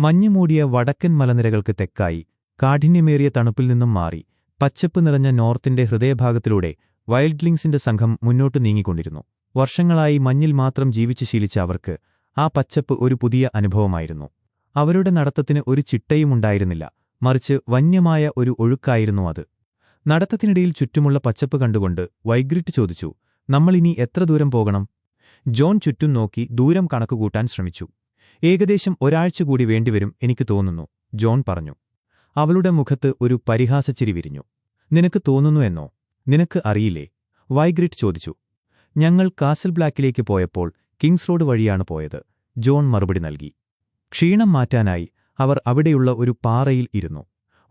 മഞ്ഞുമൂടിയ വടക്കൻ മലനിരകൾക്ക് തെക്കായി കാഠിന്യമേറിയ തണുപ്പിൽ നിന്നും മാറി പച്ചപ്പ് നിറഞ്ഞ നോർത്തിന്റെ ഹൃദയഭാഗത്തിലൂടെ വൈൽഡ്ലിങ്സിന്റെ സംഘം മുന്നോട്ടു നീങ്ങിക്കൊണ്ടിരുന്നു. വർഷങ്ങളായി മഞ്ഞിൽ മാത്രം ജീവിച്ചു ശീലിച്ച അവർക്ക് ആ പച്ചപ്പ് ഒരു പുതിയ അനുഭവമായിരുന്നു. അവരുടെ നടത്തത്തിന് ഒരു ചിട്ടയുമുണ്ടായിരുന്നില്ല, മറിച്ച് വന്യമായ ഒരു ഒഴുക്കായിരുന്നു അത്. നടത്തത്തിനിടയിൽ ചുറ്റുമുള്ള പച്ചപ്പ് കണ്ടുകൊണ്ട് വൈഗ്രിറ്റ് ചോദിച്ചു, നമ്മളിനി എത്ര ദൂരം പോകണം? ജോൺ ചുറ്റും നോക്കി ദൂരം കണക്കുകൂട്ടാൻ ശ്രമിച്ചു. ഏകദേശം ഒരാഴ്ച കൂടി വേണ്ടിവരും എനിക്ക് തോന്നുന്നു, ജോൺ പറഞ്ഞു. അവളുടെ മുഖത്ത് ഒരു പരിഹാസച്ചിരി വിരിഞ്ഞു. നിനക്ക് തോന്നുന്നു എന്നോ? നിനക്ക് അറിയില്ലേ? വൈഗ്രിറ്റ് ചോദിച്ചു. ഞങ്ങൾ കാസൽ ബ്ലാക്കിലേക്ക് പോയപ്പോൾ കിങ്സ് റോഡ് വഴിയാണ് പോയത്, ജോൺ മറുപടി നൽകി. ക്ഷീണം മാറ്റാനായി അവർ അവിടെയുള്ള ഒരു പാറയിൽ ഇരുന്നു.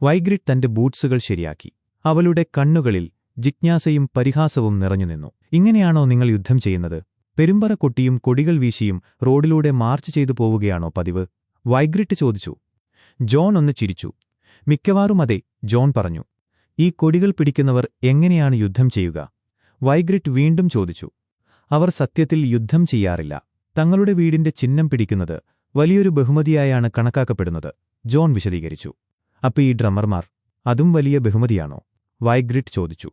വൈഗ്രിറ്റ് തന്റെ ബൂട്ട്സുകൾ ശരിയാക്കി. അവളുടെ കണ്ണുകളിൽ ജിജ്ഞാസയും പരിഹാസവും നിറഞ്ഞുനിന്നു. ഇങ്ങനെയാണോ നിങ്ങൾ യുദ്ധം ചെയ്യുന്നത്? പെരുമ്പറ കൊട്ടിയും കൊടികൾ വീശിയും റോഡിലൂടെ മാർച്ച് ചെയ്തു പോവുകയാണോ പതിവ്? വൈഗ്രിറ്റ് ചോദിച്ചു. ജോൺ ഒന്ന് ചിരിച്ചു. മിക്കവാറും അതെ, ജോൺ പറഞ്ഞു. ഈ കൊടികൾ പിടിക്കുന്നവർ എങ്ങനെയാണ് യുദ്ധം ചെയ്യുക? വൈഗ്രിറ്റ് വീണ്ടും ചോദിച്ചു. അവർ സത്യത്തിൽ യുദ്ധം ചെയ്യാറില്ല. തങ്ങളുടെ വീടിന്റെ ചിഹ്നം പിടിക്കുന്നത് വലിയൊരു ബഹുമതിയായാണ് കണക്കാക്കപ്പെടുന്നത്, ജോൺ വിശദീകരിച്ചു. അപ്പൊ ഈ ഡ്രമ്മർമാർ, അതും വലിയ ബഹുമതിയാണോ? വൈഗ്രിറ്റ് ചോദിച്ചു.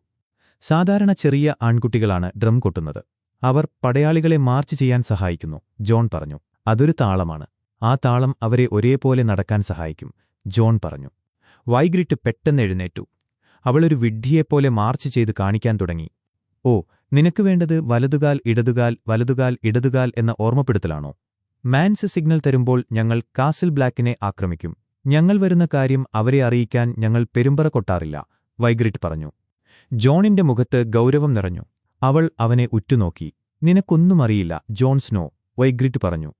സാധാരണ ചെറിയ ആൺകുട്ടികളാണ് ഡ്രം കൊട്ടുന്നത്. അവർ പടയാളികളെ മാർച്ച് ചെയ്യാൻ സഹായിക്കുന്നു, ജോൺ പറഞ്ഞു. അതൊരു താളമാണ്. ആ താളം അവരെ ഒരേപോലെ നടക്കാൻ സഹായിക്കും, ജോൺ പറഞ്ഞു. വൈഗ്രിറ്റ് പെട്ടെന്ന് എഴുന്നേറ്റു. അവളൊരു വിഡ്ഢിയെപ്പോലെ മാർച്ച് ചെയ്ത് കാണിക്കാൻ തുടങ്ങി. ഓ, നിനക്ക് വേണ്ടത് വലതുകാൽ ഇടതുകാൽ വലതുകാൽ ഇടതുകാൽ എന്ന ഓർമ്മപ്പെടുത്തലാണോ? മാൻസ് സിഗ്നൽ തരുമ്പോൾ ഞങ്ങൾ കാസിൽ ബ്ലാക്കിനെ ആക്രമിക്കും. ഞങ്ങൾ വരുന്ന കാര്യം അവരെ അറിയിക്കാൻ ഞങ്ങൾ പെരുമ്പറ കൊട്ടാറില്ല, വൈഗ്രിറ്റ് പറഞ്ഞു. ജോണിന്റെ മുഖത്ത് ഗൗരവം നിറഞ്ഞു. അവൾ അവനെ ഉറ്റുനോക്കി. നിനക്കൊന്നും അറിയില്ല, ജോൺ സ്നോ, വൈഗ്രിറ്റ് പറഞ്ഞു.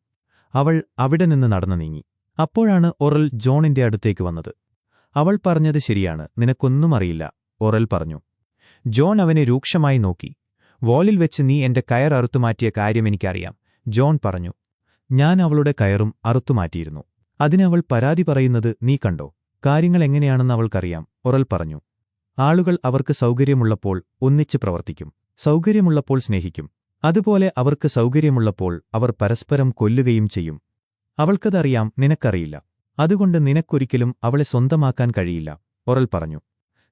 അവൾ അവിടെ നിന്ന് നടന്നു നീങ്ങി. അപ്പോഴാണ് ഒറൽ ജോണിന്റെ അടുത്തേക്ക് വന്നത്. അവൾ പറഞ്ഞത് ശരിയാണ്, നിനക്കൊന്നും അറിയില്ല, ഒറൽ പറഞ്ഞു. ജോൺ അവനെ രൂക്ഷമായി നോക്കി. വോളിൽ വെച്ച് നീ എന്റെ കയർ അറുത്തുമാറ്റിയ കാര്യം എനിക്കറിയാം, ജോൺ പറഞ്ഞു. ഞാൻ അവളുടെ കയറും അറുത്തുമാറ്റിയിരുന്നു. അതിനവൾ പരാതി പറയുന്നത് നീ കണ്ടോ? കാര്യങ്ങൾ എങ്ങനെയാണെന്ന് അവൾക്കറിയാം, ഒറൽ പറഞ്ഞു. ആളുകൾ അവർക്ക് സൗകര്യമുള്ളപ്പോൾ ഒന്നിച്ച് പ്രവർത്തിക്കും, സൗകര്യമുള്ളപ്പോൾ സ്നേഹിക്കും. അതുപോലെ അവർക്ക് സൗകര്യമുള്ളപ്പോൾ അവർ പരസ്പരം കൊല്ലുകയും ചെയ്യും. അവൾക്കതറിയാം, നിനക്കറിയില്ല. അതുകൊണ്ട് നിനക്കൊരിക്കലും അവളെ സ്വന്തമാക്കാൻ കഴിയില്ല, ഒറൽ പറഞ്ഞു.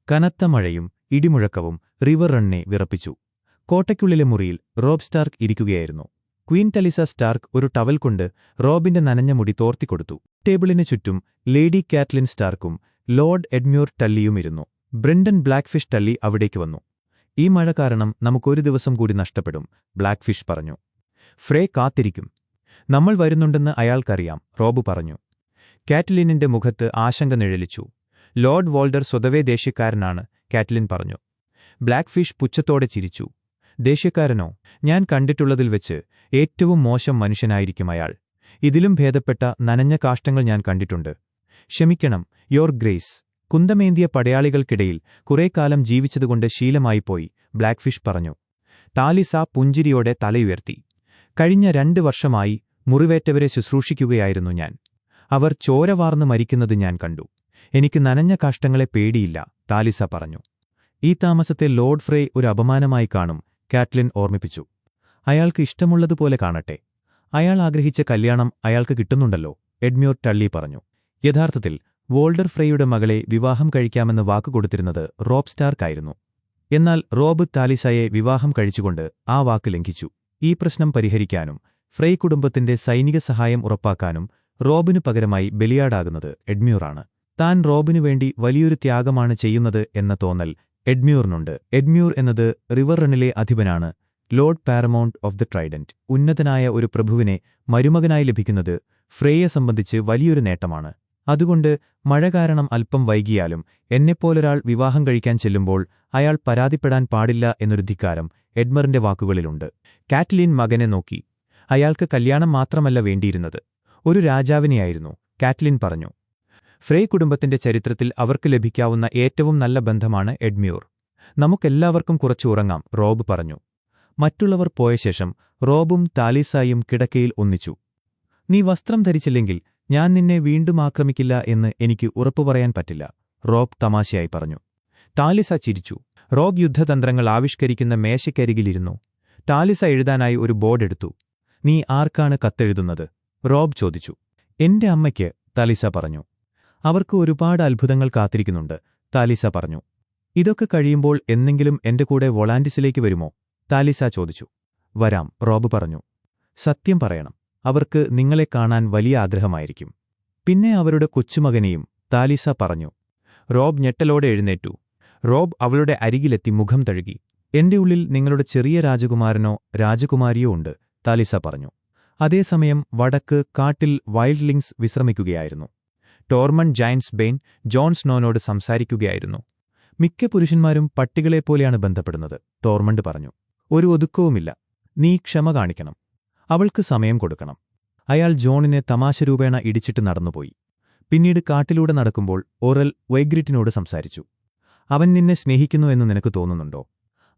കനത്ത മഴയും ഇടിമുഴക്കവും റിവർ റണ്ണിനെ വിറപ്പിച്ചു. കോട്ടയ്ക്കുള്ളിലെ മുറിയിൽ റോബ് സ്റ്റാർക്ക് ഇരിക്കുകയായിരുന്നു. ക്വീൻ ടലിസ സ്റ്റാർക്ക് ഒരു ടവൽ കൊണ്ട് റോബിന്റെ നനഞ്ഞ മുടി തോർത്തിക്കൊടുത്തു. ടേബിളിനു ചുറ്റും ലേഡി കാറ്റ്ലിൻ സ്റ്റാർക്കും ലോർഡ് എഡ്മ്യൂർ ടള്ളിയും ഇരുന്നു. ബ്രെൻഡൻ ബ്ലാക്ക്ഫിഷ് ടള്ളി അവിടേക്ക് വന്നു. ഈ മഴ കാരണം നമുക്കൊരു ദിവസം കൂടി നഷ്ടപ്പെടും, ബ്ലാക്ക്ഫിഷ് പറഞ്ഞു. ഫ്രേ കാത്തിരിക്കും. നമ്മൾ വരുന്നുണ്ടെന്ന് അയാൾക്കറിയാം, റോബ് പറഞ്ഞു. കാറ്റ്ലിനിന്റെ മുഖത്ത് ആശങ്ക നിഴലിച്ചു. ലോർഡ് വോൾഡർ സ്വതവേ ദേഷ്യക്കാരനാണ്, കാറ്റ്ലിൻ പറഞ്ഞു. ബ്ലാക്ക്ഫിഷ് പുച്ഛത്തോടെ ചിരിച്ചു. ദേഷ്യക്കാരനോ? ഞാൻ കണ്ടിട്ടുള്ളതിൽ വെച്ച് ഏറ്റവും മോശം മനുഷ്യനായിരിക്കും അയാൾ. ഇതിലും ഭേദപ്പെട്ട നനഞ്ഞ കാഷ്ടങ്ങൾ ഞാൻ കണ്ടിട്ടുണ്ട്. ക്ഷമിക്കണം, യോർ ഗ്രേസ്. കുന്തമേന്തിയ പടയാളികൾക്കിടയിൽ കുറേക്കാലം ജീവിച്ചതുകൊണ്ട് ശീലമായിപ്പോയി, ബ്ലാക്ക്ഫിഷ് പറഞ്ഞു. താലിസ പുഞ്ചിരിയോടെ തലയുയർത്തി. കഴിഞ്ഞ 2 വർഷമായി മുറിവേറ്റവരെ ശുശ്രൂഷിക്കുകയായിരുന്നു ഞാൻ. അവർ ചോരവാർന്ന് മരിക്കുന്നത് ഞാൻ കണ്ടു. എനിക്ക് നനഞ്ഞ കാഷ്ടങ്ങളെ പേടിയില്ല, താലിസ പറഞ്ഞു. ഈ താമസത്തെ ലോർഡ് ഫ്രേ ഒരു അപമാനമായി കാണും, കാറ്റ്ലിൻ ഓർമ്മിപ്പിച്ചു. അയാൾക്ക് ഇഷ്ടമുള്ളതുപോലെ കാണട്ടെ. അയാൾ ആഗ്രഹിച്ച കല്യാണം അയാൾക്ക് കിട്ടുന്നുണ്ടല്ലോ, എഡ്മ്യൂർ ടള്ളി പറഞ്ഞു. യഥാർത്ഥത്തിൽ വോൾഡർ ഫ്രേയുടെ മകളെ വിവാഹം കഴിക്കാമെന്ന് വാക്കുകൊടുത്തിരുന്നത് റോബ് സ്റ്റാർക്കായിരുന്നു. എന്നാൽ റോബ് താലിസയെ വിവാഹം കഴിച്ചുകൊണ്ട് ആ വാക്ക് ലംഘിച്ചു. ഈ പ്രശ്നം പരിഹരിക്കാനും ഫ്രേ കുടുംബത്തിന്റെ സൈനിക സഹായം ഉറപ്പാക്കാനും റോബിനു പകരമായി ബലിയാടാകുന്നത് എഡ്മ്യൂറാണ്. താൻ റോബിനു വേണ്ടി വലിയൊരു ത്യാഗമാണ് ചെയ്യുന്നത് എന്ന തോന്നൽ എഡ്മ്യൂറിനുണ്ട്. എഡ്മ്യൂർ എന്നത് റിവർ റണ്ണിലെ അധിപനാണ്, lord paramount of the Trident. ഉന്നതനായ ഒരു പ്രഭുവിനെ മരുമകനായി ലഭിക്കുന്നത് ഫ്രേയെ സംബന്ധിച്ച് വലിയൊരു നേട്ടമാണ്. അതുകൊണ്ട് മഴ കാരണം അല്പം വൈകിയാലും എന്നെപ്പോലൊരാൾ വിവാഹം കഴിക്കാൻ ചെല്ലുമ്പോൾ അയാൾ പരാതിപ്പെടാൻ പാടില്ല എന്നൊരു ധിക്കാരം എഡ്മറിന്റെ വാക്കുകളിലുണ്ട്. കാറ്റ്ലിൻ മകനെ നോക്കി. അയാൾക്ക് കല്യാണം മാത്രമല്ല വേണ്ടിയിരുന്നത്, ഒരു രാജാവിനെയായിരുന്നു, കാറ്റ്ലിൻ പറഞ്ഞു. ഫ്രേ കുടുംബത്തിന്റെ ചരിത്രത്തിൽ അവർക്ക് ലഭിക്കാവുന്ന ഏറ്റവും നല്ല ബന്ധമാണ് എഡ്മ്യൂർ. നമുക്കെല്ലാവർക്കും കുറച്ച് ഉറങ്ങാം, റോബ് പറഞ്ഞു. മറ്റുള്ളവർ പോയ ശേഷം റോബും താലിസായും കിടക്കയിൽ ഒന്നിച്ചു. നീ വസ്ത്രം ധരിച്ചില്ലെങ്കിൽ ഞാൻ നിന്നെ വീണ്ടും ആക്രമിക്കില്ല എന്ന് എനിക്ക് ഉറപ്പു പറയാൻ പറ്റില്ല, റോബ് തമാശയായി പറഞ്ഞു. താലിസ ചിരിച്ചു. റോബ് യുദ്ധതന്ത്രങ്ങൾ ആവിഷ്കരിക്കുന്ന മേശയ്ക്കരികിലിരുന്നു. താലിസ എഴുതാനായി ഒരു ബോർഡെടുത്തു. നീ ആർക്കാണ് കത്തെഴുതുന്നത്? റോബ് ചോദിച്ചു. എന്റെ അമ്മയ്ക്ക്, താലിസ പറഞ്ഞു. അവർക്ക് ഒരുപാട് അത്ഭുതങ്ങൾ കാത്തിരിക്കുന്നുണ്ട്, താലിസ പറഞ്ഞു. ഇതൊക്കെ കഴിയുമ്പോൾ എന്നെങ്കിലും എന്റെ കൂടെ വൊളാന്റിസിലേക്ക് വരുമോ? താലിസ ചോദിച്ചു. വരാം, റോബ് പറഞ്ഞു. സത്യം പറയണം, അവർക്ക് നിങ്ങളെ കാണാൻ വലിയ ആഗ്രഹമായിരിക്കും. പിന്നെ അവരുടെ കൊച്ചുമകനെയും, താലിസ പറഞ്ഞു. റോബ് ഞെട്ടലോടെ എഴുന്നേറ്റു. റോബ് അവളുടെ അരികിലെത്തി മുഖം തഴുകി. എന്റെ ഉള്ളിൽ നിങ്ങളുടെ ചെറിയ രാജകുമാരനോ രാജകുമാരിയോ ഉണ്ട്, താലിസ പറഞ്ഞു. അതേസമയം വടക്ക് കാട്ടിൽ വൈൽഡ്ലിങ്സ് വിശ്രമിക്കുകയായിരുന്നു. ടോർമൺ ജയന്റ്സ് ബെയ്ൻ ജോൺ സ്നോനോട് സംസാരിക്കുകയായിരുന്നു. മിക്ക പുരുഷന്മാരും പട്ടികളെപ്പോലെയാണ് ബന്ധപ്പെടുന്നത്, ടോർമണ്ട് പറഞ്ഞു. ഒരു ഒതുക്കവുമില്ല. നീ ക്ഷമ കാണിക്കണം. അവൾക്ക് സമയം കൊടുക്കണം. അയാൾ ജോണിനെ തമാശരൂപേണ ഇടിച്ചിട്ട് നടന്നുപോയി. പിന്നീട് കാട്ടിലൂടെ നടക്കുമ്പോൾ ഒറൽ വൈഗ്രിറ്റിനോട് സംസാരിച്ചു. അവൻ നിന്നെ സ്നേഹിക്കുന്നു എന്ന് നിനക്ക് തോന്നുന്നുണ്ടോ?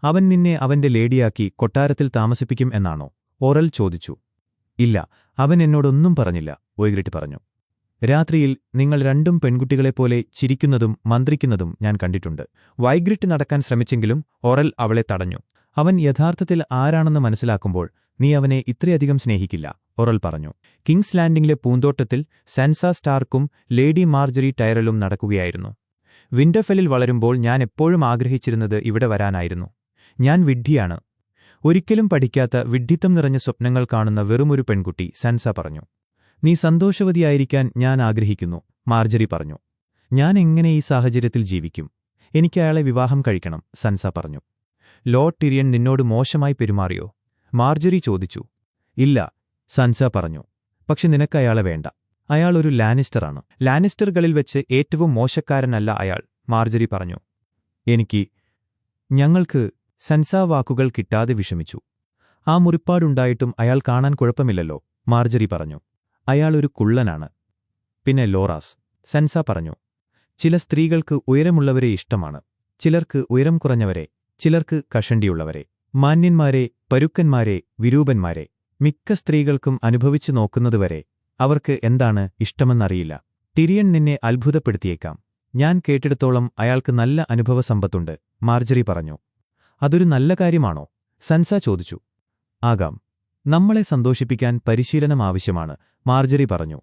അവൻ നിന്നെ അവന്റെ ലേഡിയാക്കി കൊട്ടാരത്തിൽ താമസിപ്പിക്കും എന്നാണോ? ഒറൽ ചോദിച്ചു. ഇല്ല, അവൻ എന്നോടൊന്നും പറഞ്ഞില്ല, വൈഗ്രിറ്റ് പറഞ്ഞു. രാത്രിയിൽ നിങ്ങൾ രണ്ടും പെൺകുട്ടികളെപ്പോലെ ചിരിക്കുന്നതും മന്ത്രിക്കുന്നതും ഞാൻ കണ്ടിട്ടുണ്ട്. വൈഗ്രിറ്റ് നടക്കാൻ ശ്രമിച്ചെങ്കിലും ഒറൽ അവളെ തടഞ്ഞു. അവൻ യഥാർത്ഥത്തിൽ ആരാണെന്ന് മനസ്സിലാക്കുമ്പോൾ നീ അവനെ ഇത്രയധികം സ്നേഹിക്കില്ല, ഒറൽ പറഞ്ഞു. കിങ്സ് ലാൻഡിംഗിലെ പൂന്തോട്ടത്തിൽ സാൻസ സ്റ്റാർക്കും ലേഡി മാർജറി ടൈറലും നടക്കുകയായിരുന്നു. വിന്റർഫെല്ലിൽ വളരുമ്പോൾ ഞാൻ എപ്പോഴും ആഗ്രഹിച്ചിരുന്നത് ഇവിടെ വരാനായിരുന്നു. ഞാൻ വിഡ്ഢിയാണ്. ഒരിക്കലും പഠിക്കാത്ത വിഡ്ഢിത്തം നിറഞ്ഞ സ്വപ്നങ്ങൾ കാണുന്ന വെറുമൊരു പെൺകുട്ടി, സാൻസ പറഞ്ഞു. നീ സന്തോഷവതിയായിരിക്കാൻ ഞാൻ ആഗ്രഹിക്കുന്നു, മാർജറി പറഞ്ഞു. ഞാൻ എങ്ങനെ ഈ സാഹചര്യത്തിൽ ജീവിക്കും? എനിക്ക് അയാളെ വിവാഹം കഴിക്കണം, സാൻസ പറഞ്ഞു. ലോർഡ് ടിരിയൻ നിന്നോട് മോശമായി പെരുമാറിയോ? മാർജറി ചോദിച്ചു. ഇല്ല, സാൻസ പറഞ്ഞു. പക്ഷെ നിനക്ക് അയാളെ വേണ്ട. അയാൾ ഒരു ലാനിസ്റ്ററാണ്. ലാനിസ്റ്ററുകളിൽ വെച്ച് ഏറ്റവും മോശക്കാരനല്ല അയാൾ, മാർജറി പറഞ്ഞു. ഞങ്ങൾക്ക് സാൻസ വാക്കുകൾ കിട്ടാതെ വിഷമിച്ചു. ആ മുറിപ്പാടുണ്ടായിട്ടും അയാൾ കാണാൻ കുഴപ്പമില്ലല്ലോ, മാർജറി പറഞ്ഞു. അയാൾ ഒരു കുള്ളനാണ്. പിന്നെ ലോറാസ്, സാൻസ പറഞ്ഞു. ചില സ്ത്രീകൾക്ക് ഉയരമുള്ളവരെ ഇഷ്ടമാണ്. ചിലർക്ക് ഉയരം കുറഞ്ഞവരെ, ചിലർക്ക് കഷണ്ടിയുള്ളവരെ, മാന്യന്മാരെ, പരുക്കന്മാരെ, വിരൂപന്മാരെ. മിക്ക സ്ത്രീകൾക്കും അനുഭവിച്ചു നോക്കുന്നതുവരെ അവർക്ക് എന്താണ് ഇഷ്ടമെന്നറിയില്ല. ടിരിയൻ നിന്നെ അത്ഭുതപ്പെടുത്തിയേക്കാം. ഞാൻ കേട്ടിടത്തോളം അയാൾക്ക് നല്ല അനുഭവസമ്പത്തുണ്ട്, മാർജറി പറഞ്ഞു. അതൊരു നല്ല കാര്യമാണോ? സാൻസ ചോദിച്ചു. ആകാം. നമ്മളെ സന്തോഷിപ്പിക്കാൻ പരിശീലനം ആവശ്യമാണ്, മാർജറി പറഞ്ഞു.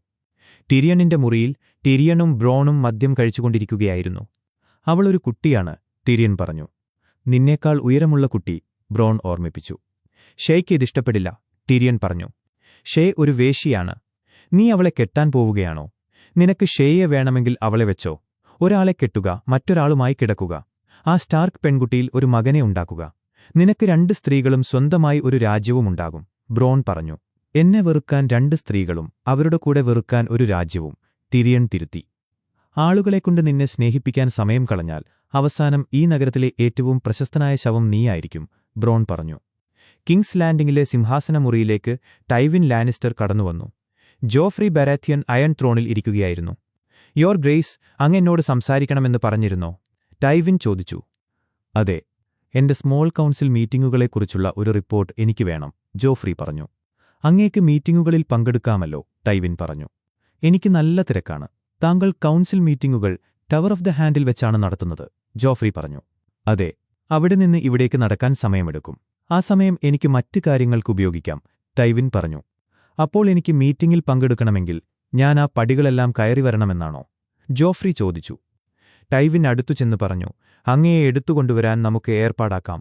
ടിരിയണിന്റെ മുറിയിൽ ടിരിയണും ബ്രോണും മദ്യം കഴിച്ചുകൊണ്ടിരിക്കുകയായിരുന്നു. അവളൊരു കുട്ടിയാണ്, ടിരിയൻ പറഞ്ഞു. നിന്നേക്കാൾ ഉയരമുള്ള കുട്ടി, ബ്രോൺ ഓർമ്മിപ്പിച്ചു. ഷേയ്ക്ക് ഇതിഷ്ടപ്പെടില്ല, ടിരിയൻ പറഞ്ഞു. ഷേ ഒരു വേശ്യയാണ്. നീ അവളെ കെട്ടാൻ പോവുകയാണോ? നിനക്ക് ഷേയെ വേണമെങ്കിൽ അവളെ വെച്ചോ. ഒരാളെ കെട്ടുക, മറ്റൊരാളുമായി കിടക്കുക. ആ സ്റ്റാർക്ക് പെൺകുട്ടിയിൽ ഒരു മകനെ ഉണ്ടാക്കുക. നിനക്ക് 2 സ്ത്രീകളും സ്വന്തമായി ഒരു രാജ്യവുമുണ്ടാകും, ബ്രോൺ പറഞ്ഞു. എന്നെ വെറുക്കാൻ 2 സ്ത്രീകളും അവരുടെ കൂടെ വെറുക്കാൻ ഒരു രാജ്യവും, ടിരിയൻ തിരുത്തി. ആളുകളെക്കൊണ്ട് നിന്നെ സ്നേഹിപ്പിക്കാൻ സമയം കളഞ്ഞാൽ അവസാനം ഈ നഗരത്തിലെ ഏറ്റവും പ്രശസ്തനായ ശവം നീയായിരിക്കും, ബ്രോൺ പറഞ്ഞു. കിങ്സ് ലാൻഡിംഗിലെ സിംഹാസനമുറിയിലേക്ക് ടൈവിൻ ലാനിസ്റ്റർ കടന്നുവന്നു. ജോഫ്രി ബരാത്യൻ അയൺ ത്രോണിൽ ഇരിക്കുകയായിരുന്നു. യോർ ഗ്രേസ്, അങ്ങെന്നോട് സംസാരിക്കണമെന്ന് പറഞ്ഞിരുന്നോ? ടൈവിൻ ചോദിച്ചു. അതെ, എന്റെ സ്മോൾ കൗൺസിൽ മീറ്റിംഗുകളെക്കുറിച്ചുള്ള ഒരു റിപ്പോർട്ട് എനിക്ക് വേണം, ജോഫ്രി പറഞ്ഞു. അങ്ങേക്ക് മീറ്റിംഗുകളിൽ പങ്കെടുക്കാമല്ലോ, ടൈവിൻ പറഞ്ഞു. എനിക്ക് നല്ല തിരക്കാണ്. താങ്കൾ കൗൺസിൽ മീറ്റിംഗുകൾ ടവർ ഓഫ് ദ ഹാൻഡിൽ വെച്ചാണ് നടത്തുന്നത്, ജോഫ്രി പറഞ്ഞു. അതെ, അവിടെ നിന്ന് ഇവിടേക്ക് നടക്കാൻ സമയമെടുക്കും. ആ സമയം എനിക്ക് മറ്റ് കാര്യങ്ങൾക്ക് ഉപയോഗിക്കാം, ടൈവിൻ പറഞ്ഞു. അപ്പോൾ എനിക്ക് മീറ്റിംഗിൽ പങ്കെടുക്കണമെങ്കിൽ ഞാൻ ആ പടികളെല്ലാം കയറി വരണമെന്നാണോ? ജോഫ്രി ചോദിച്ചു. ടൈവിൻ അടുത്തുചെന്ന് പറഞ്ഞു. അങ്ങയെ എടുത്തുകൊണ്ടുവരാൻ നമുക്ക് ഏർപ്പാടാക്കാം.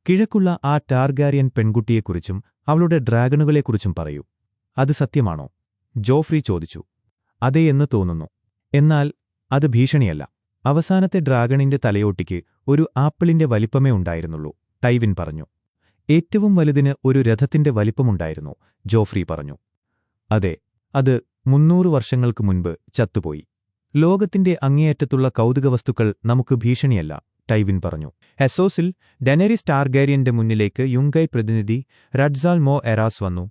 കിഴക്കുള്ള ആ ടാർഗാരിയൻ പെൺകുട്ടിയെക്കുറിച്ചും അവളുടെ ഡ്രാഗണുകളെക്കുറിച്ചും പറയൂ. അത് സത്യമാണോ? ജോഫ്രി ചോദിച്ചു. അതെ എന്ന് തോന്നുന്നു. എന്നാൽ അത് ഭീഷണിയല്ല. അവസാനത്തെ ഡ്രാഗണിന്റെ തലയോട്ടിക്ക് ഒരു ആപ്പിളിന്റെ വലിപ്പമേ ഉണ്ടായിരുന്നുള്ളൂ, ടൈവിൻ പറഞ്ഞു. ഏറ്റവും വലുതിന് ഒരു രഥത്തിന്റെ വലിപ്പമുണ്ടായിരുന്നു, ജോഫ്രി പറഞ്ഞു. അതെ, അത് 300 വർഷങ്ങൾക്ക് മുൻപ് ചത്തുപോയി. ലോകത്തിന്റെ അങ്ങേയറ്റത്തുള്ള കൗതുകവസ്തുക്കൾ നമുക്ക് ഭീഷണിയല്ല, ടൈവിൻ പറഞ്ഞു. എസോസിൽ ഡെനറിസ് ടാർഗാരിയന്റെ മുന്നിലേക്ക് യുങ്കൈ പ്രതിനിധി റഡ്സാൽ മോ എറാസ് വന്നു.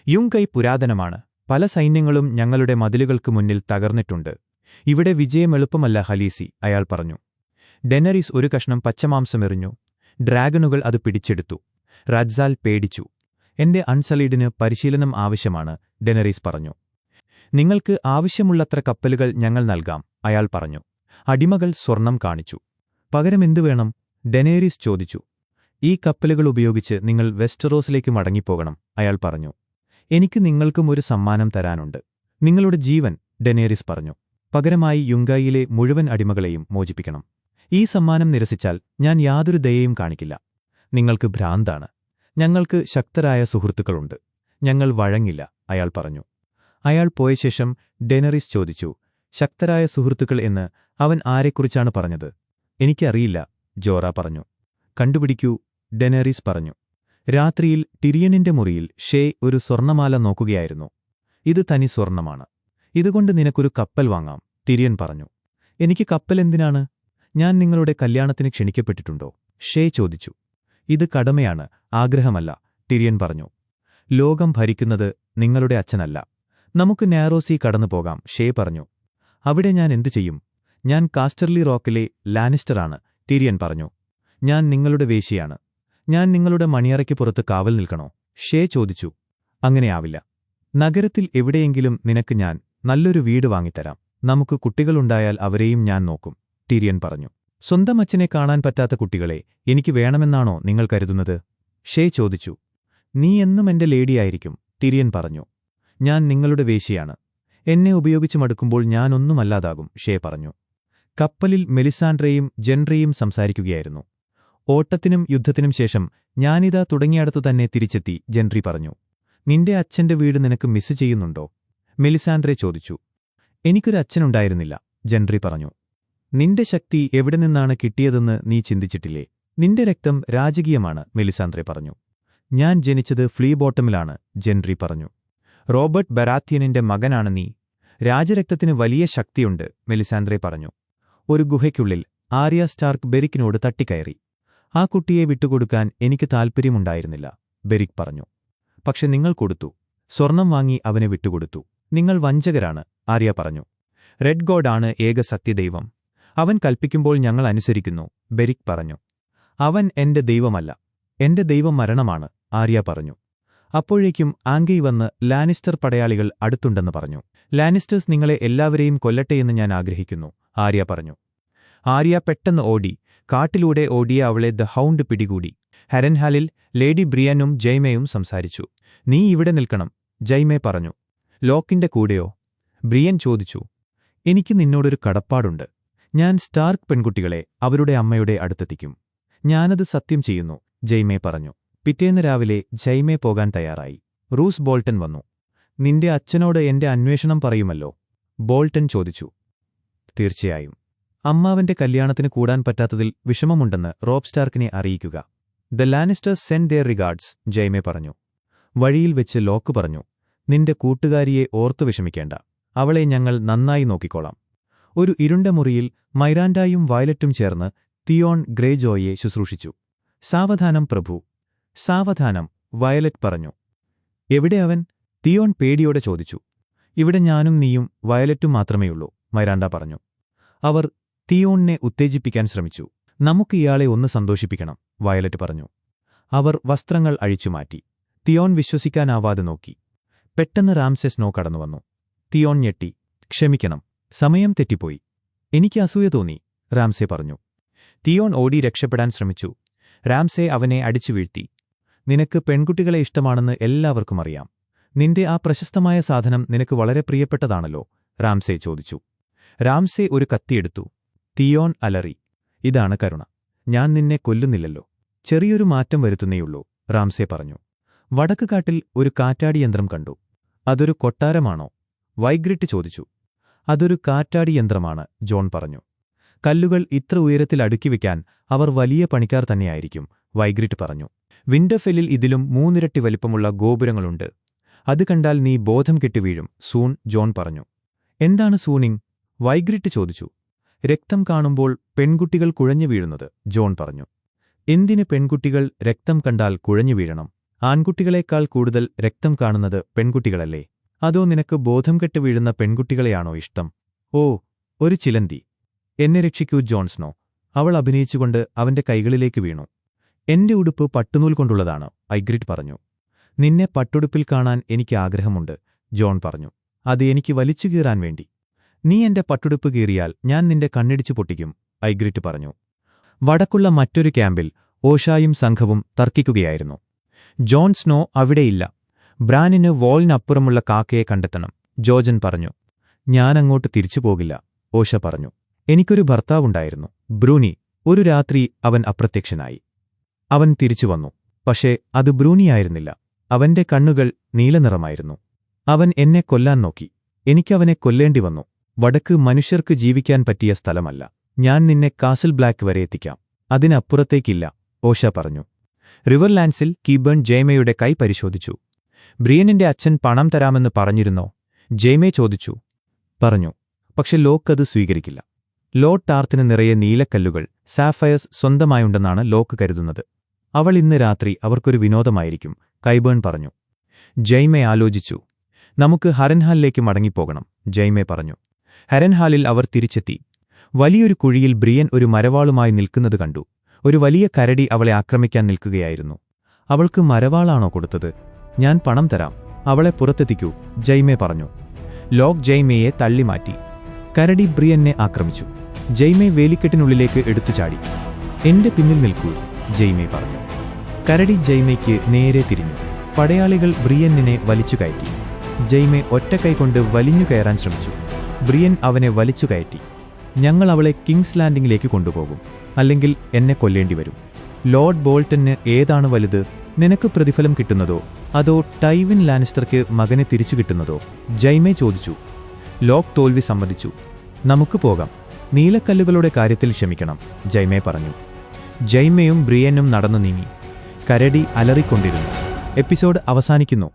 യുങ്കൈ പുരാതനമാണ്. പല സൈന്യങ്ങളും ഞങ്ങളുടെ മതിലുകൾക്ക് മുന്നിൽ തകർന്നിട്ടുണ്ട്. ഇവിടെ വിജയം എളുപ്പമല്ല ഹലീസി, അയാൾ പറഞ്ഞു. ഡെനറിസ് ഒരു കഷ്ണം പച്ചമാംസമെറിഞ്ഞു. ഡ്രാഗണുകൾ അത് പിടിച്ചെടുത്തു. റഡ്സാൽ പേടിച്ചു. എന്റെ അൺസലീഡിന് പരിശീലനം ആവശ്യമാണ്, ഡെനറിസ് പറഞ്ഞു. നിങ്ങൾക്ക് ആവശ്യമുള്ളത്ര കപ്പലുകൾ ഞങ്ങൾ നൽകാം, അയാൾ പറഞ്ഞു. അടിമകൾ സ്വർണം കാണിച്ചു. പകരം എന്തു വേണം? ഡെനേരിസ് ചോദിച്ചു. ഈ കപ്പലുകൾ ഉപയോഗിച്ച് നിങ്ങൾ വെസ്റ്ററോസിലേക്ക് മടങ്ങിപ്പോകണം, അയാൾ പറഞ്ഞു. എനിക്ക് നിങ്ങൾക്കും ഒരു സമ്മാനം തരാനുണ്ട്. നിങ്ങളുടെ ജീവൻ, ഡെനേറിസ് പറഞ്ഞു. പകരമായി യുങ്കായിലെ മുഴുവൻ അടിമകളെയും മോചിപ്പിക്കണം. ഈ സമ്മാനം നിരസിച്ചാൽ ഞാൻ യാതൊരു ദയയും കാണിക്കില്ല. നിങ്ങൾക്ക് ഭ്രാന്താണ്. ഞങ്ങൾക്ക് ശക്തരായ സുഹൃത്തുക്കളുണ്ട്. ഞങ്ങൾ വഴങ്ങില്ല, അയാൾ പറഞ്ഞു. അയാൾ പോയശേഷം ഡെനറിസ് ചോദിച്ചു, ശക്തരായ സുഹൃത്തുക്കൾ എന്ന് അവൻ ആരെക്കുറിച്ചാണ് പറഞ്ഞത്? എനിക്കറിയില്ല, ജോറ പറഞ്ഞു. കണ്ടുപിടിക്കൂ, ഡെനറിസ് പറഞ്ഞു. രാത്രിയിൽ ടിരിയനിന്റെ മുറിയിൽ ഷേ ഒരു സ്വർണമാല നോക്കുകയായിരുന്നു. ഇത് തനി സ്വർണമാണ്. ഇതുകൊണ്ട് നിനക്കൊരു കപ്പൽ വാങ്ങാം, ടിരിയൻ പറഞ്ഞു. എനിക്ക് കപ്പൽ എന്തിനാണ്? ഞാൻ നിങ്ങളുടെ കല്യാണത്തിന് ക്ഷണിക്കപ്പെട്ടിട്ടുണ്ടോ? ഷേ ചോദിച്ചു. ഇത് കടമയാണ്, ആഗ്രഹമല്ല, ടിരിയൻ പറഞ്ഞു. ലോകം ഭരിക്കുന്നത് നിങ്ങളുടെ അച്ഛനല്ല. നമുക്ക് നാരോസി കടന്നുപോകാം, ഷേ പറഞ്ഞു. അവിടെ ഞാൻ എന്തു ചെയ്യും? ഞാൻ കാസ്റ്റർലി റോക്കിലെ ലാനിസ്റ്ററാണ്, ടിരിയൻ പറഞ്ഞു. ഞാൻ നിങ്ങളുടെ വേശ്യയാണ്. ഞാൻ നിങ്ങളുടെ മണിയറയ്ക്ക് പുറത്ത് കാവൽ നിൽക്കണോ? ഷേ ചോദിച്ചു. അങ്ങനെയാവില്ല. നഗരത്തിൽ എവിടെയെങ്കിലും നിനക്ക് ഞാൻ നല്ലൊരു വീട് വാങ്ങിത്തരാം. നമുക്ക് കുട്ടികളുണ്ടായാൽ അവരെയും ഞാൻ നോക്കും, ടിരിയൻ പറഞ്ഞു. സ്വന്തം അച്ഛനെ കാണാൻ പറ്റാത്ത കുട്ടികളെ എനിക്ക് വേണമെന്നാണോ നിങ്ങൾ കരുതുന്നത്? ഷേ ചോദിച്ചു. നീ എന്നും എന്റെ ലേഡിയായിരിക്കും, ടിരിയൻ പറഞ്ഞു. ഞാൻ നിങ്ങളുടെ വേശ്യയാണ്. എന്നെ ഉപയോഗിച്ചു മടുക്കുമ്പോൾ ഞാനൊന്നുമല്ലാതാകും, ഷേ പറഞ്ഞു. കപ്പലിൽ മെലിസാൻഡ്രയും ജെൻറിയും സംസാരിക്കുകയായിരുന്നു. ഓട്ടത്തിനും യുദ്ധത്തിനും ശേഷം ഞാനിതാ തുടങ്ങിയടത്തു തന്നെ തിരിച്ചെത്തി, ജെൻറി പറഞ്ഞു. നിന്റെ അച്ഛന്റെ വീട് നിനക്ക് മിസ് ചെയ്യുന്നുണ്ടോ? മെലിസാൻഡ്രെ ചോദിച്ചു. എനിക്കൊരു അച്ഛനുണ്ടായിരുന്നില്ല, ജെൻറി പറഞ്ഞു. നിന്റെ ശക്തി എവിടെ നിന്നാണ് കിട്ടിയതെന്ന് നീ ചിന്തിച്ചിട്ടില്ലേ? നിന്റെ രക്തം രാജകീയമാണ്, മെലിസാൻഡ്രെ പറഞ്ഞു. ഞാൻ ജനിച്ചത് ഫ്ലീ ബോട്ടമിലാണ്, ജെൻറി പറഞ്ഞു. റോബർട്ട് ബറാത്യനിന്റെ മകനാണ് നീ. രാജരക്തത്തിന് വലിയ ശക്തിയുണ്ട്, മെലിസാൻഡ്രെ പറഞ്ഞു. ഒരു ഗുഹയ്ക്കുള്ളിൽ ആര്യ സ്റ്റാർക്ക് ബെരിക്കിനോട് തട്ടിക്കയറി. ആ കുട്ടിയെ വിട്ടുകൊടുക്കാൻ എനിക്ക് താൽപ്പര്യമുണ്ടായിരുന്നില്ല, ബെരിക് പറഞ്ഞു. പക്ഷെ നിങ്ങൾ കൊടുത്തു. സ്വർണം വാങ്ങി അവനെ വിട്ടുകൊടുത്തു. നിങ്ങൾ വഞ്ചകരാണ്, ആര്യ പറഞ്ഞു. റെഡ് ഗോഡാണ് ഏക സത്യദൈവം. അവൻ കൽപ്പിക്കുമ്പോൾ ഞങ്ങൾ അനുസരിക്കുന്നു, ബെരിക് പറഞ്ഞു. അവൻ എന്റെ ദൈവമല്ല. എന്റെ ദൈവം മരണമാണ്, ആര്യ പറഞ്ഞു. അപ്പോഴേക്കും ആംഗി വന്ന് ലാനിസ്റ്റർ പടയാളികൾ അടുത്തുണ്ടെന്ന് പറഞ്ഞു. ലാനിസ്റ്റേഴ്സ് നിങ്ങളെ എല്ലാവരെയും കൊല്ലട്ടെയെന്ന് ഞാൻ ആഗ്രഹിക്കുന്നു, ആര്യ പറഞ്ഞു. ആര്യ പെട്ടെന്ന് ഓടി. കാട്ടിലൂടെ ഓടിയ അവളെ ദ ഹൗണ്ട് പിടികൂടി. ഹരൻഹാലിൽ ലേഡി ബ്രിയനും ജയ്മയും സംസാരിച്ചു. നീ ഇവിടെ നിൽക്കണം, ജയ്മെ പറഞ്ഞു. ലോക്കിന്റെ കൂടെയോ? ബ്രിയൻ ചോദിച്ചു. എനിക്ക് നിന്നോടൊരു കടപ്പാടുണ്ട്. ഞാൻ സ്റ്റാർക്ക് പെൺകുട്ടികളെ അവരുടെ അമ്മയുടെ അടുത്തെത്തിക്കും. ഞാനത് സത്യം ചെയ്യുന്നു, ജയ്മെ പറഞ്ഞു. പിറ്റേന്ന് രാവിലെ ജയ്മെ പോകാൻ തയ്യാറായി. റൂസ് ബോൾട്ടൺ വന്നു. നിന്റെ അച്ഛനോട് എന്റെ അന്വേഷണം പറയുമല്ലോ? ബോൾട്ടൺ ചോദിച്ചു. തീർച്ചയായും. അമ്മാവന്റെ കല്യാണത്തിന് കൂടാൻ പറ്റാത്തതിൽ വിഷമമുണ്ടെന്ന് റോബ് സ്റ്റാർക്കിനെ അറിയിക്കുക. ദ ലാനിസ്റ്റേഴ്സ് സെൻഡ് ദെയർ റിഗാർഡ്സ്, ജയ്മെ പറഞ്ഞു. വഴിയിൽ വെച്ച് ലോക്ക് പറഞ്ഞു. നിന്റെ കൂട്ടുകാരിയെ ഓർത്തു വിഷമിക്കേണ്ട. അവളെ ഞങ്ങൾ നന്നായി നോക്കിക്കോളാം. ഒരു ഇരുണ്ട മുറിയിൽ മൈറാൻഡായും വയലറ്റും ചേർന്ന് തിയോൺ ഗ്രേജോയെ ശുശ്രൂഷിച്ചു. സാവധാനം പ്രഭു, സാവധാനം, വയലറ്റ് പറഞ്ഞു. എവിടെ അവൻ? തിയോൺ പേടിയോടെ ചോദിച്ചു. ഇവിടെ ഞാനും നീയും വയലറ്റും മാത്രമേയുള്ളൂ, മൈറാൻഡ പറഞ്ഞു. അവർ തിയോണിനെ ഉത്തേജിപ്പിക്കാൻ ശ്രമിച്ചു. നമുക്ക് ഇയാളെ ഒന്ന് സന്തോഷിപ്പിക്കണം, വയലറ്റ് പറഞ്ഞു. അവർ വസ്ത്രങ്ങൾ അഴിച്ചുമാറ്റി. തിയോൺ വിശ്വസിക്കാനാവാതെ നോക്കി. പെട്ടെന്ന് റാംസെ സ്നോ കടന്നുവന്നു. തിയോൺ ഞെട്ടി. ക്ഷമിക്കണം, സമയം തെറ്റിപ്പോയി. എനിക്ക് അസൂയ തോന്നി, റാംസെ പറഞ്ഞു. തിയോൺ ഓടി രക്ഷപ്പെടാൻ ശ്രമിച്ചു. റാംസെ അവനെ അടിച്ചു വീഴ്ത്തി. നിനക്ക് പെൺകുട്ടികളെ ഇഷ്ടമാണെന്ന് എല്ലാവർക്കും അറിയാം. നിന്റെ ആ പ്രശസ്തമായ സാധനം നിനക്ക് വളരെ പ്രിയപ്പെട്ടതാണല്ലോ, റാംസെ ചോദിച്ചു. റാംസെ ഒരു കത്തിയെടുത്തു. തിയോൺ അലറി. ഇതാണ് കരുണ. ഞാൻ നിന്നെ കൊല്ലുന്നില്ലല്ലോ. ചെറിയൊരു മാറ്റം വരുത്തുന്നേയുള്ളൂ, റാംസെ പറഞ്ഞു. വടക്കുകാട്ടിൽ ഒരു കാറ്റാടിയന്ത്രം കണ്ടു. അതൊരു കൊട്ടാരമാണോ? വൈഗ്രിറ്റ് ചോദിച്ചു. അതൊരു കാറ്റാടിയന്ത്രമാണ്, ജോൺ പറഞ്ഞു. കല്ലുകൾ ഇത്ര ഉയരത്തിൽ അടുക്കിവെക്കാൻ അവർ വലിയ പണിക്കാർ തന്നെയായിരിക്കും, വൈഗ്രിറ്റ് പറഞ്ഞു. വിൻഡർഫെല്ലിൽ ഇതിലും 3 ഇരട്ടി വലിപ്പമുള്ള ഗോപുരങ്ങളുണ്ട്. അത് കണ്ടാൽ നീ ബോധം കെട്ടി വീഴും, സൂൺ, ജോൺ പറഞ്ഞു. എന്താണ് സൂണിംഗ്? വൈഗ്രിറ്റ് ചോദിച്ചു. രക്തം കാണുമ്പോൾ പെൺകുട്ടികൾ കുഴഞ്ഞു വീഴുന്നത്, ജോൺ പറഞ്ഞു. എന്തിന് പെൺകുട്ടികൾ രക്തം കണ്ടാൽ കുഴഞ്ഞു വീഴണം? ആൺകുട്ടികളെക്കാൾ കൂടുതൽ രക്തം കാണുന്നത് പെൺകുട്ടികളല്ലേ? അതോ നിനക്ക് ബോധം കെട്ട് വീഴുന്ന പെൺകുട്ടികളെയാണോ ഇഷ്ടം? ഓ, ഒരു ചിലന്തി. എന്നെ രക്ഷിക്കൂ, ജോൺസ്നോ. അവൾ അഭിനയിച്ചുകൊണ്ട് അവന്റെ കൈകളിലേക്ക് വീണു. എന്റെ ഉടുപ്പ് പട്ടുനൂൽ കൊണ്ടുള്ളതാണ്, വൈഗ്രിറ്റ് പറഞ്ഞു. നിന്നെ പട്ടുടുപ്പിൽ കാണാൻ എനിക്ക് ആഗ്രഹമുണ്ട്, ജോൺ പറഞ്ഞു. അത് എനിക്ക് വലിച്ചു കീറാൻ വേണ്ടി. നീ എന്റെ പട്ടുടുപ്പ് കീറിയാൽ ഞാൻ നിന്റെ കണ്ണിടിച്ചു പൊട്ടിക്കും, വൈഗ്രിറ്റ് പറഞ്ഞു. വടക്കുള്ള മറ്റൊരു ക്യാമ്പിൽ ഓഷായും സംഘവും തർക്കിക്കുകയായിരുന്നു. ജോൺ സ്നോ അവിടെയില്ല. ബ്രാനിന് വോളിനപ്പുറമുള്ള കാക്കയെ കണ്ടെത്തണം, ജോജൻ പറഞ്ഞു. ഞാനങ്ങോട്ട് തിരിച്ചു പോകില്ല, ഓഷ പറഞ്ഞു. എനിക്കൊരു ഭർത്താവുണ്ടായിരുന്നു, ബ്രൂനി. ഒരു രാത്രി അവൻ അപ്രത്യക്ഷനായി. അവൻ തിരിച്ചുവന്നു. പക്ഷേ അത് ബ്രൂനിയായിരുന്നില്ല. അവന്റെ കണ്ണുകൾ നീലനിറമായിരുന്നു. അവൻ എന്നെ കൊല്ലാൻ നോക്കി. എനിക്കവനെ കൊല്ലേണ്ടി വന്നു. വടക്ക് മനുഷ്യർക്ക് ജീവിക്കാൻ പറ്റിയ സ്ഥലമല്ല. ഞാൻ നിന്നെ കാസിൽ ബ്ലാക്ക് വരെ എത്തിക്കാം. അതിനപ്പുറത്തേക്കില്ല, ഓഷ പറഞ്ഞു. റിവർലാൻഡ്സിൽ കീബേൺ ജെയ്മയുടെ കൈ പരിശോധിച്ചു. ബ്രിയനിന്റെ അച്ഛൻ പണം തരാമെന്ന് പറഞ്ഞിരുന്നോ? ജെയ്മെ ചോദിച്ചു. പറഞ്ഞു. പക്ഷെ ലോക്ക് അത് സ്വീകരിക്കില്ല. ലോഡ് ടാർത്തിന് നിറയെ നീലക്കല്ലുകൾ, സാഫയസ് സ്വന്തമായുണ്ടെന്നാണ് ലോക്ക് കരുതുന്നത്. അവൾ ഇന്ന് രാത്രി അവർക്കൊരു വിനോദമായിരിക്കും, കൈബേൺ പറഞ്ഞു. ജെയ്മെ ആലോചിച്ചു. നമുക്ക് ഹരൻഹാലിലേക്ക് മടങ്ങിപ്പോകണം, ജെയ്മെ പറഞ്ഞു. ഹരൻഹാലിൽ അവർ തിരിച്ചെത്തി. വലിയൊരു കുഴിയിൽ ബ്രിയൻ ഒരു മരവാളുമായി നിൽക്കുന്നത് കണ്ടു. ഒരു വലിയ കരടി അവളെ ആക്രമിക്കാൻ നിൽക്കുകയായിരുന്നു. അവൾക്ക് മരവാളാണോ കൊടുത്തത്? ഞാൻ പണം തരാം, അവളെ പുറത്തെത്തിക്കൂ, ജെയ്മെ പറഞ്ഞു. ലോക്ക് ജെയ്മയെ തള്ളിമാറ്റി. കരടി ബ്രിയനെ ആക്രമിച്ചു. ജെയ്മെ വേലിക്കെട്ടിനുള്ളിലേക്ക് എടുത്തുചാടി. എന്റെ പിന്നിൽ നിൽക്കൂ, ജെയ്മെ പറഞ്ഞു. കരടി ജെയ്മയ്ക്ക് നേരെ തിരിഞ്ഞു. പടയാളികൾ ബ്രിയന്നിനെ വലിച്ചുകയറ്റി. ജെയ്മെ ഒറ്റക്കൈകൊണ്ട് വലിഞ്ഞുകയറാൻ ശ്രമിച്ചു. ബ്രിയൻ അവനെ വലിച്ചുകയറ്റി. ഞങ്ങൾ അവളെ കിങ്സ് ലാൻഡിംഗിലേക്ക് കൊണ്ടുപോകും, അല്ലെങ്കിൽ എന്നെ കൊല്ലേണ്ടിവരും. ലോർഡ് ബോൾട്ടന് ഏതാണ് വലുത്? നിനക്ക് പ്രതിഫലം കിട്ടുന്നതോ അതോ ടൈവിൻ ലാനിസ്റ്റർക്ക് മകനെ തിരിച്ചു കിട്ടുന്നതോ? ജെയ്മെ ചോദിച്ചു. ലോക്ക് തോൽവി സമ്മതിച്ചു. നമുക്ക് പോകാം. നീലക്കല്ലുകളുടെ കാര്യത്തിൽ ക്ഷമിക്കണം, ജെയ്മെ പറഞ്ഞു. ജെയ്മയും ബ്രിയനും നടന്നു നീങ്ങി. കരടി അലറിക്കൊണ്ടിരുന്നു. എപ്പിസോഡ് അവസാനിക്കുന്നു.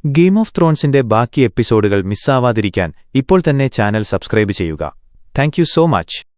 ഗെയിം ഓഫ് ത്രോൺസിന്റെ ബാക്കി എപ്പിസോഡുകൾ മിസ്സാവാതിരിക്കാൻ ഇപ്പോൾ തന്നെ ചാനൽ സബ്സ്ക്രൈബ് ചെയ്യുക. Thank you so much.